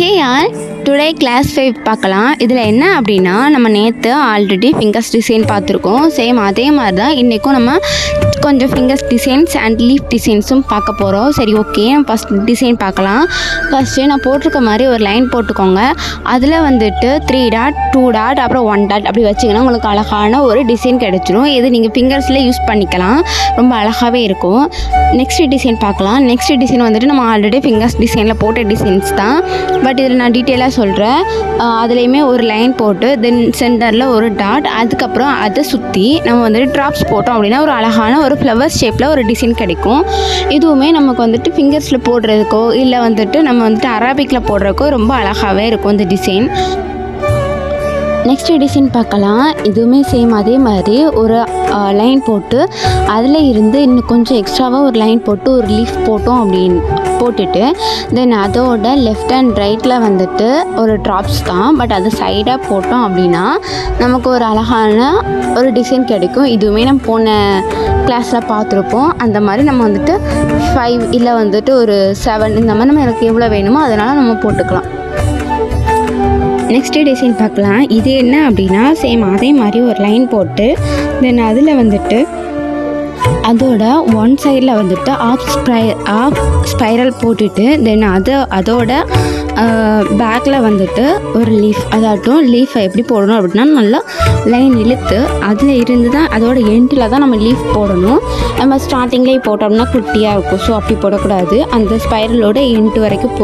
ஹே யார், today class 5 பார்க்கலாம். இதில் என்ன அப்படின்னா, நம்ம நேற்று ஆல்ரெடி ஃபிங்கர்ஸ் டிசைன் பார்த்துருக்கோம். சேம் அதே மாதிரி தான் இன்றைக்கும் நம்ம கொஞ்சம் ஃபிங்கர்ஸ் டிசைன்ஸ் அண்ட் லீஃப் டிசைன்ஸும் பார்க்க போகிறோம். சரி, ஓகே, ஃபஸ்ட் டிசைன் பார்க்கலாம். ஃபஸ்ட்டு நான் போட்டிருக்க மாதிரி ஒரு லைன் போட்டுக்கோங்க. அதில் வந்துட்டு 3 டாட் 2 டாட் அப்புறம் 1 டாட் அப்படி வச்சிங்கன்னா உங்களுக்கு அழகான ஒரு டிசைன் கிடச்சிரும். இது நீங்கள் ஃபிங்கர்ஸில் யூஸ் பண்ணிக்கலாம், ரொம்ப அழகாகவே இருக்கும். நெக்ஸ்ட் டிசைன் பார்க்கலாம். நெக்ஸ்ட் டிசைன் வந்துட்டு நம்ம ஆல்ரெடி ஃபிங்கர்ஸ் டிசைனில் போட்ட டிசைன்ஸ் தான், பட் இதில் நான் டீட்டெயிலாக சொல்கிறேன். அதுலேயுமே ஒரு லைன் போட்டு தென் சென்டரில் ஒரு டாட், அதுக்கப்புறம் அதை சுற்றி நம்ம வந்துட்டு ட்ராப்ஸ் போட்டோம் அப்படின்னா ஒரு அழகான ஒரு ஃப்ளவர் ஷேப்பில் ஒரு டிசைன் கிடைக்கும். இதுவுமே நமக்கு வந்துட்டு ஃபிங்கர்ஸில் போடுறதுக்கோ இல்லை வந்துட்டு நம்ம வந்துட்டு அரபிக்கில் போடுறதுக்கோ ரொம்ப அழகாகவே இருக்கும் இந்த டிசைன். நெக்ஸ்ட் டிசைன் பார்க்கலாம். இதுவுமே சேம் அதே மாதிரி ஒரு லைன் போட்டு அதில் இருந்து இன்னும் கொஞ்சம் எக்ஸ்ட்ராவாக ஒரு லைன் போட்டு ஒரு லீஃப் போட்டோம் அப்படின்னு போட்டுட்டு தென் அதோட லெஃப்ட் அண்ட் ரைட்டில் வந்துட்டு ஒரு ட்ராப்ஸ் தான், பட் அதை சைடாக போட்டோம் அப்படின்னா நமக்கு ஒரு அழகான ஒரு டிசைன் கிடைக்கும். இதுவுமே நம்ம போன கிளாஸில் பார்த்துருப்போம். அந்த மாதிரி நம்ம வந்துட்டு 5 இல்லை வந்துட்டு ஒரு 7 இந்த மாதிரி நம்ம எனக்கு எவ்வளோ வேணுமோ அதனால் நம்ம போட்டுக்கலாம். நெக்ஸ்ட் டிசைன் பார்க்கலாம். இது என்ன அப்படின்னா, சேம் அதே மாதிரி ஒரு லைன் போட்டு தென் அதில் வந்துட்டு அதோட ஒன் சைடில் வந்துட்டு ஆஃப் ஸ்பைரல் போட்டுட்டு தென் அதோட பேக்கில் வந்துட்டு ஒரு லீஃப், அதாட்டும் லீஃபை எப்படி போடணும் அப்படின்னா நல்லா லைன் இழுத்து அதில் இருந்து தான் அதோட எண்டில் தான் நம்ம லீஃப் போடணும். நம்ம ஸ்டார்டிங்லேயே போட்டோம்னா குட்டியாக இருக்கும், ஸோ அப்படி போடக்கூடாது. அந்த ஸ்பைரலோட எண்டு வரைக்கும்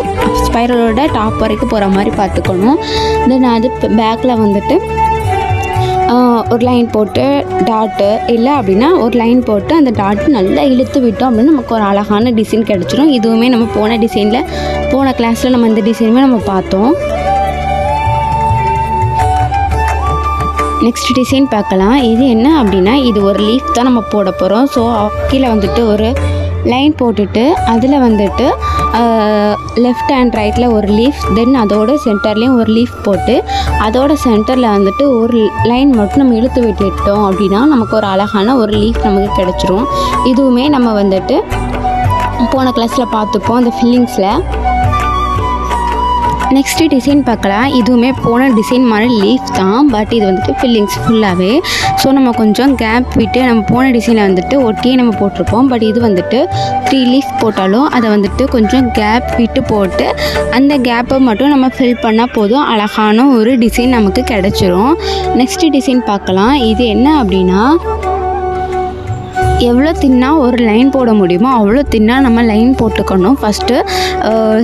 ஸ்பைரலோட டாப் வரைக்கும் போகிற மாதிரி பார்த்துக்கணும். தென் அது பேக்கில் வந்துட்டு ஒரு லைன் போட்டு டாட்டு இல்லை அப்படின்னா ஒரு லைன் போட்டு அந்த டாட்டு நல்லா இழுத்து விட்டோம் அப்படின்னா நமக்கு ஒரு அழகான டிசைன் கிடச்சிரும். இதுவுமே நம்ம போன கிளாஸில் நம்ம இந்த டிசைனுமே நம்ம பார்த்தோம். நெக்ஸ்ட் டிசைன் பார்க்கலாம். இது என்ன அப்படின்னா, இது ஒரு லீஃப் தான் நம்ம போட போகிறோம். ஸோ கீழே வந்துட்டு ஒரு லைன் போட்டுட்டு அதில் வந்துட்டு லெஃப்ட் அண்ட் ரைட்டில் ஒரு லீஃப், தென் அதோட சென்டர்லேயும் ஒரு லீஃப் போட்டு அதோட சென்டரில் வந்துட்டு ஒரு லைன் மட்டும் நம்ம இழுத்து விட்டுட்டோம் அப்படின்னா நமக்கு ஒரு அழகான ஒரு லீஃப் நமக்கு கிடச்சிரும். இதுவுமே நம்ம வந்துட்டு போன கிளாஸில் பார்த்துப்போம் அந்த ஃபில்லிங்ஸில். நெக்ஸ்ட்டு டிசைன் பார்க்கலாம். இதுவுமே போன டிசைன் மாதிரி லீஃப் தான், பட் இது வந்துட்டு ஃபில்லிங்ஸ் ஃபுல்லாகவே. ஸோ நம்ம கொஞ்சம் கேப் விட்டு நம்ம போன டிசைனில் வந்துட்டு ஒட்டியே நம்ம போட்டிருப்போம், பட் இது வந்துட்டு 3 லீஃப் போட்டாலும் அதை வந்துட்டு கொஞ்சம் கேப் விட்டு போட்டு அந்த கேப்பை மட்டும் நம்ம ஃபில் பண்ணால் போதும், அழகான ஒரு டிசைன் நமக்கு கிடச்சிரும். நெக்ஸ்ட்டு டிசைன் பார்க்கலாம். இது என்ன அப்படின்னா, எவ்வளோ தின்னா ஒரு லைன் போட முடியுமோ அவ்வளோ தின்னா நம்ம லைன் போட்டுக்கணும். ஃபஸ்ட்டு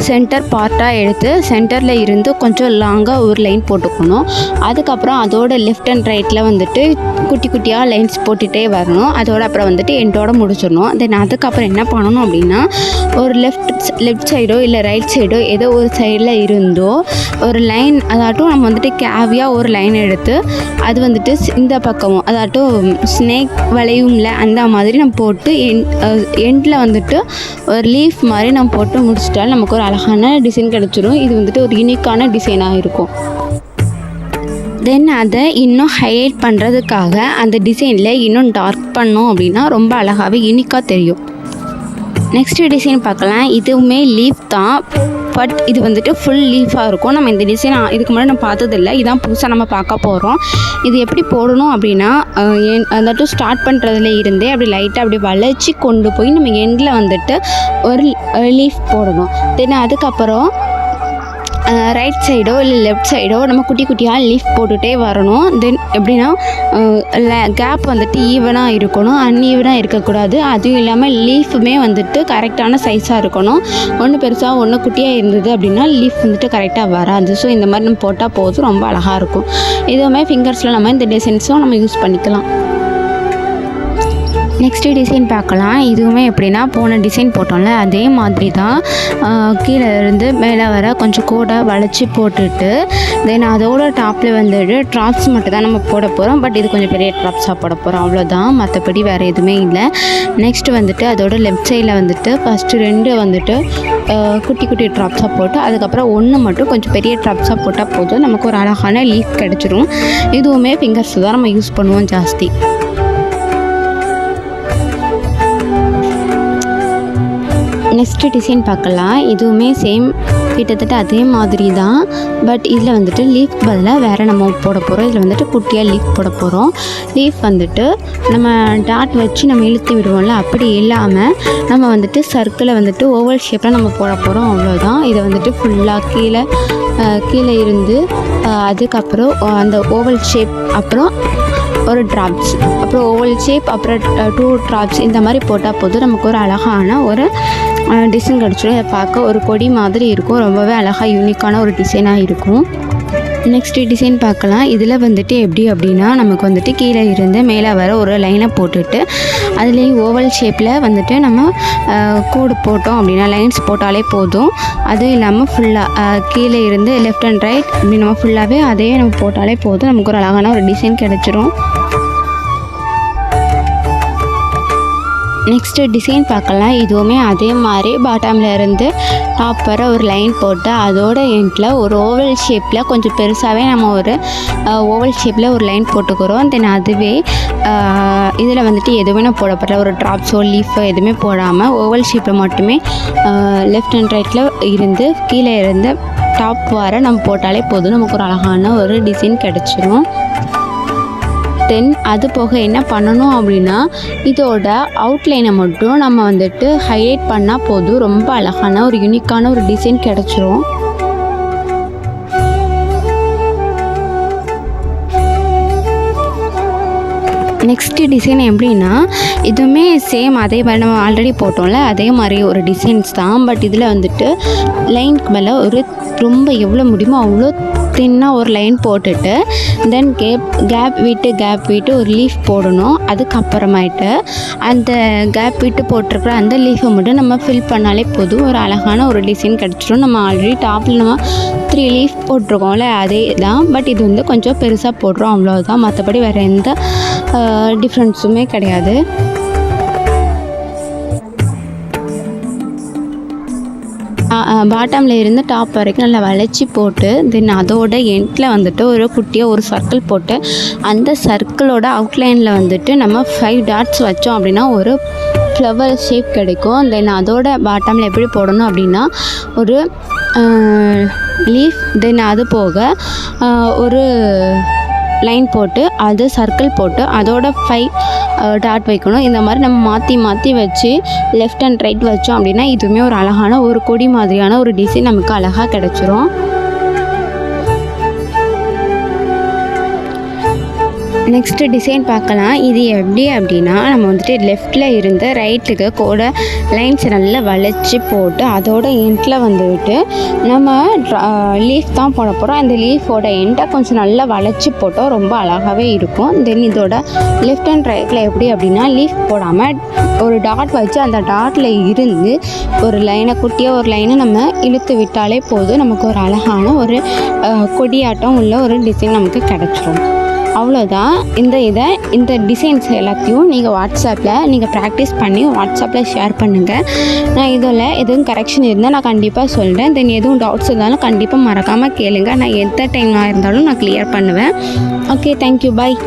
சென்டர் பார்ட்டாக எடுத்து சென்டரில் இருந்து கொஞ்சம் லாங்காக ஒரு லைன் போட்டுக்கணும். அதுக்கப்புறம் அதோட லெஃப்ட் அண்ட் ரைட்டில் வந்துட்டு குட்டி குட்டியாக லைன்ஸ் போட்டுகிட்டே வரணும். அதோட அப்புறம் வந்துட்டு எண்டோட முடிச்சிடணும். தென் அதுக்கப்புறம் என்ன பண்ணணும் அப்படின்னா, ஒரு லெஃப்ட் சைடோ இல்லை ரைட் சைடோ ஏதோ ஒரு சைடில் இருந்தோ ஒரு லைன், அதாட்டும் நம்ம வந்துட்டு கேவியாக ஒரு லைன் எடுத்து அது வந்துட்டு இந்த பக்கமும் அதாட்டும் ஸ்னேக் வளையும்ல அந்த மாதிரி நம்ம போட்டு எண்டில் வந்துட்டு ஒரு லீஃப் மாதிரி நம்ம போட்டு முடிச்சிட்டால் நமக்கு ஒரு அழகான டிசைன் கிடச்சிரும். இது வந்துட்டு ஒரு யூனிக்கான டிசைனாக இருக்கும். தென் அதை இன்னும் ஹைலைட் பண்ணுறதுக்காக அந்த டிசைனில் இன்னும் டார்க் பண்ணோம் அப்படின்னா ரொம்ப அழகாகவே யூனிக்காக தெரியும். நெக்ஸ்ட் டிசைன் பார்க்கலாம். இதுவுமே லீஃப் தான், பட் இது வந்துட்டு ஃபுல் லீஃபாக இருக்கும். நம்ம இந்த டிசைன் இதுக்கு முன்னாடி நம்ம பார்த்ததில்ல, இதான் புதுசாக நம்ம பார்க்க போகிறோம். இது எப்படி போடணும் அப்படின்னா, அதாட்டும் ஸ்டார்ட் பண்ணுறதுல இருந்தே அப்படி லைட்டாக அப்படி வளைச்சி கொண்டு போய் நம்ம எண்டில் வந்துட்டு ஒரு லீஃப் போடணும். தென் அதுக்கப்புறம் ரைட் சைடோ இல்லை லெஃப்ட் சைடோ நம்ம குட்டி குட்டியாக லீஃப் போட்டுகிட்டே வரணும். தென் எப்படின்னா கேப் வந்துட்டு ஈவனாக இருக்கணும், அன்ஈவனாக இருக்கக்கூடாது. அதுவும் இல்லாமல் லீஃபுமே வந்துட்டு கரெக்டான சைஸாக இருக்கணும். ஒன்று பெருசாக ஒன்று குட்டியாக இருந்தது அப்படின்னா லீஃப் வந்துட்டு கரெக்டாக வராது. ஸோ இந்த மாதிரி நம்ம போட்டால் போதும், ரொம்ப அழகாக இருக்கும். இதுவுமே ஃபிங்கர்ஸில் நம்ம இந்த டிசைன்ஸும் நம்ம யூஸ் பண்ணிக்கலாம். நெக்ஸ்ட்டு டிசைன் பார்க்கலாம். இதுவுமே எப்படின்னா, போன டிசைன் போட்டோம்ல அதே மாதிரி தான். கீழே இருந்து மேலே வர கொஞ்சம் கூட வளைச்சி போட்டுட்டு தென் அதோட டாப்பில் வந்துட்டு ட்ராப்ஸ் மட்டும் தான் நம்ம போட போகிறோம். பட் இது கொஞ்சம் பெரிய ட்ராப்ஸாக போட போகிறோம், அவ்வளோதான். மற்றபடி வேறு எதுவுமே இல்லை. நெக்ஸ்ட்டு வந்துட்டு அதோட லெஃப்ட் சைடில் வந்துட்டு ஃபஸ்ட்டு 2 வந்துட்டு குட்டி குட்டி ட்ராப்ஸாக போட்டு அதுக்கப்புறம் 1 மட்டும் கொஞ்சம் பெரிய ட்ராப்ஸாக போட்டால் போதும், நமக்கு ஒரு அழகான லீஃப் கிடச்சிரும். இதுவுமே ஃபிங்கர்ஸ் தான் நம்ம யூஸ் பண்ணுவோம் ஜாஸ்தி. நெக்ஸ்ட்டு டிசைன் பார்க்கலாம். இதுவுமே சேம் கிட்டத்தட்ட அதே மாதிரி தான். பட் இதில் வந்துட்டு லீஃப் பதிலாக வேறு நம்ம போட போகிறோம். இதில் வந்துட்டு குட்டியாக லீஃப் போட போகிறோம். லீஃப் வந்துட்டு நம்ம டாட் வச்சு நம்ம இழுத்து விடுவோம்ல, அப்படி இல்லாமல் நம்ம வந்துட்டு சர்க்கிளை வந்துட்டு ஓவல் ஷேப்பில் நம்ம போட போகிறோம். அவ்வளோதான். இதை வந்துட்டு ஃபுல்லாக கீழே இருந்து அதுக்கப்புறம் அந்த ஓவல் ஷேப், அப்புறம் ஒரு ட்ராப்ஸ், அப்புறம் ஓவல் ஷேப், அப்புறம் 2 ட்ராப்ஸ், இந்த மாதிரி போட்டால் போதும் நமக்கு ஒரு அழகான ஒரு டிசைன் கிடச்சிடும். இதை பார்க்க ஒரு கொடி மாதிரி இருக்கும். ரொம்பவே அழகாக யூனிக்கான ஒரு டிசைனாக இருக்கும். நெக்ஸ்ட்டு டிசைன் பார்க்கலாம். இதில் வந்துட்டு எப்படி அப்படின்னா, நமக்கு வந்துட்டு கீழே இருந்து மேலே வர ஒரு லைனை போட்டுட்டு அதுலேயும் ஓவல் ஷேப்பில் வந்துட்டு நம்ம கோடு போட்டோம் அப்படின்னா, லைன்ஸ் போட்டாலே போதும். அதுவும் இல்லாமல் ஃபுல்லாக கீழே இருந்து லெஃப்ட் அண்ட் ரைட் இப்படி நம்ம ஃபுல்லாகவே அதையே நம்ம போட்டாலே போதும். நமக்கு ஒரு அழகான ஒரு டிசைன் கிடச்சிரும். நெக்ஸ்ட்டு டிசைன் பார்க்கலாம். இதுவுமே அதே மாதிரி பாட்டமில் இருந்து டாப் வர ஒரு லைன் போட்டு அதோட எண்டில் ஒரு ஓவல் ஷேப்பில் கொஞ்சம் பெருசாகவே நம்ம ஒரு ஓவல் ஷேப்பில் ஒரு லைன் போட்டுக்கிறோம். தென் அதுவே இதில் வந்துட்டு எதுவுமே நான் போடப்படல, ஒரு ட்ராப்ஸோ லீஃபோ எதுவுமே போடாமல் ஓவல் ஷேப்பில் மட்டுமே லெஃப்ட் அண்ட் ரைட்டில் இருந்து கீழே இருந்து டாப் வர நம்ம போட்டாலே போதும். நமக்கு ஒரு அழகான ஒரு டிசைன் கிடச்சிரும். தென் அது போக என்ன பண்ணணும் அப்படின்னா, இதோட அவுட்லைனை மட்டும் நம்ம வந்துட்டு ஹைலைட் பண்ணால் போதும். ரொம்ப அழகான ஒரு யூனிக்கான ஒரு டிசைன் கிடச்சிரும். நெக்ஸ்ட்டு டிசைன் எப்படின்னா, இதுவுமே சேம் அதே மாதிரி நம்ம ஆல்ரெடி போட்டோம்ல அதே மாதிரி ஒரு டிசைன்ஸ் தான். பட் இதில் வந்துட்டு லைனுக்கு மேலே ஒரு ரொம்ப எவ்வளோ முடியுமோ அவ்வளோ தின்னாக ஒரு லைன் போட்டுட்டு தென் கேப் விட்டு ஒரு லீஃப் போடணும். அதுக்கப்புறமாயிட்டு அந்த கேப் விட்டு போட்டிருக்கிற அந்த லீஃபை மட்டும் நம்ம ஃபில் பண்ணாலே போதும். ஒரு அழகான ஒரு டிசைன் கிடச்சிரும். நம்ம ஆல்ரெடி டாப்பில் நம்ம 3 லீஃப் போட்டிருக்கோம்ல அதே தான். பட் இது வந்து கொஞ்சம் பெருசாக போடுறோம், அவ்வளோதான். மற்றபடி வேறு எந்த டிஃப்ரென்ஸுமே கிடையாது. பாட்டமில் இருந்து டாப் வரைக்கும் நல்லா வளைச்சி போட்டு தென் அதோட எண்டில் வந்துட்டு ஒரு குட்டியாக ஒரு சர்க்கிள் போட்டு அந்த சர்க்கிளோட அவுட்லைனில் வந்துட்டு நம்ம 5 டாட்ஸ் வச்சோம் அப்படின்னா ஒரு ஃப்ளவர் ஷேப் கிடைக்கும். தென் அதோட பாட்டமில் எப்படி போடணும் அப்படின்னா, ஒரு லீஃப் தென் அது போக ஒரு லைன் போட்டு அது சர்க்கிள் போட்டு அதோட 5 டாட் வைக்கணும். இந்த மாதிரி நம்ம மாற்றி வச்சு லெஃப்ட் அண்ட் ரைட் வச்சோம் அப்படின்னா இதுவுமே ஒரு அழகான ஒரு கொடி மாதிரியான ஒரு டிசைன் நமக்கு அழகாக கிடச்சிரும். நெக்ஸ்ட்டு டிசைன் பார்க்கலாம். இது எப்படி அப்படின்னா, நம்ம வந்துட்டு லெஃப்டில் இருந்து ரைட்டுக்கு கூட லைன்ஸ் நல்லா வளைச்சி போட்டு அதோட எண்டில் வந்துட்டு நம்ம லீஃப் தான் போட போகிறோம். அந்த லீஃபோட எண்டை கொஞ்சம் நல்லா வளைச்சி போட்டால் ரொம்ப அழகாகவே இருக்கும். தென் இதோட லெஃப்ட் அண்ட் ரைட்டில் எப்படி அப்படின்னா, லீஃப் போடாமல் ஒரு டாட் வச்சு அந்த டாட்டில் இருந்து ஒரு லைனை குட்டியாக ஒரு லைனை நம்ம இழுத்து விட்டாலே போதும். நமக்கு ஒரு அழகான ஒரு கொடியாட்டம் உள்ள ஒரு டிசைன் நமக்கு கிடச்சிரும். அவ்வளோதான். இந்த டிசைன்ஸ் எல்லாத்தையும் நீங்கள் வாட்ஸ்அப்பில் நீங்கள் ப்ராக்டிஸ் பண்ணி வாட்ஸ்அப்பில் ஷேர் பண்ணுங்கள். நான் இதில் எதுவும் கரெக்ஷன் இருந்தால் நான் கண்டிப்பாக சொல்கிறேன். தென் எதுவும் டவுட்ஸ் இருந்தாலும் கண்டிப்பாக மறக்காமல் கேளுங்க. நான் எந்த டைமாக இருந்தாலும் நான் கிளியர் பண்ணுவேன். ஓகே, தேங்க்யூ, பாய்.